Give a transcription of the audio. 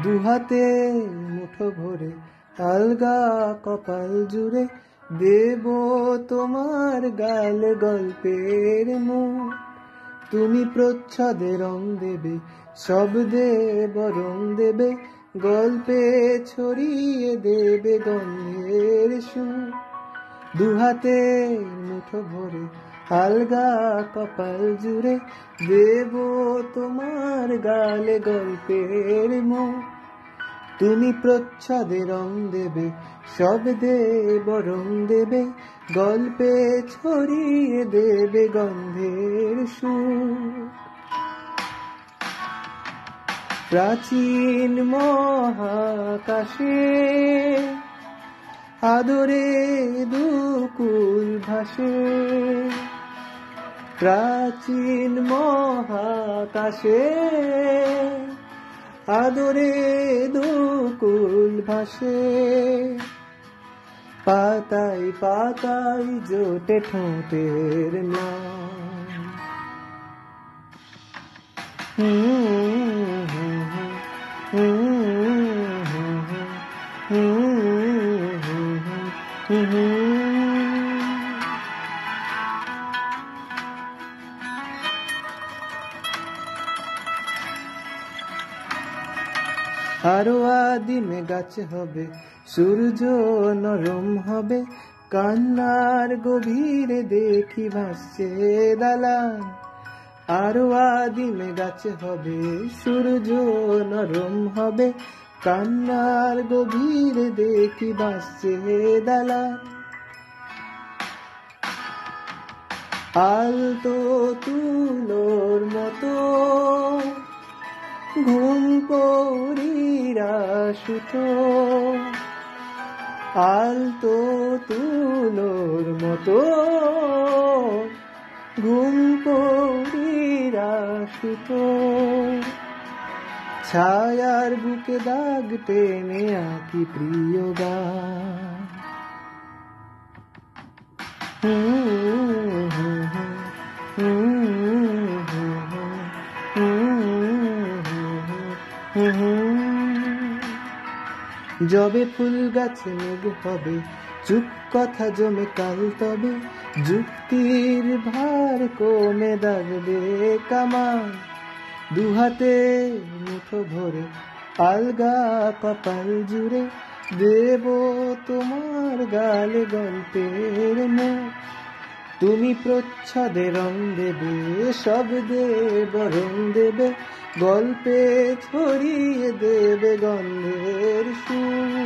দুহাতে মুঠো ভরে আলগা কপাল জুড়ে দেব তোমার গালে গল্পের মুখ। তুমি প্রচ্ছদে রং দেবে, শব্দে বরং দেবে, গল্পে ছড়িয়ে দেবে গন্ধের সুর। দুহাতে মুঠো ভরে আলগা কপাল জুড়ে দেব তোমার গালে গল্পের মুখ। তুমি প্রচ্ছদে রং দেবে, শব্দে বরং দেবে, গল্পে ছড়িয়ে দেবে গন্ধের সুর। প্রাচীন মহাকাশে আদরে দুকুল ভাসে, প্রাচীন মহাকাশে আদরে দুকুল ভাসে। পাতায় পাতায় জোটে ঠোঁটের আরো আদিমে গাছ হবে, সূর্য নরম হবে, কান্নার গভীরে দেখি ভাসছে দালান। আরো আদিমে গাছ হবে, সূর্য নরম হবে, কান্নার গভীরে দেখি ভাসছে দালান। আলতো তুলোর মতো ঘুম পড়িরা সুতো, আলতো তুলোর মতো ঘুম পড়িরা সুতো। ছায়ার বুকে দাগ টেনে আঁকি প্রিয় গান। যবে ফুল গাছে মেঘ হবে, চুপ কথা জমে কাল তবে, যুক্তির ভার কমে দাগবে কামান। দুহাতে মুঠো ভরে আলগা কপাল জুড়ে দেব তোমার গালে গল্পের মুখ। তুমি প্রচ্ছদে রং দেবে, শব্দে বরং দেবে, গল্পে ছড়িয়ে দেবে গন্ধের সুর।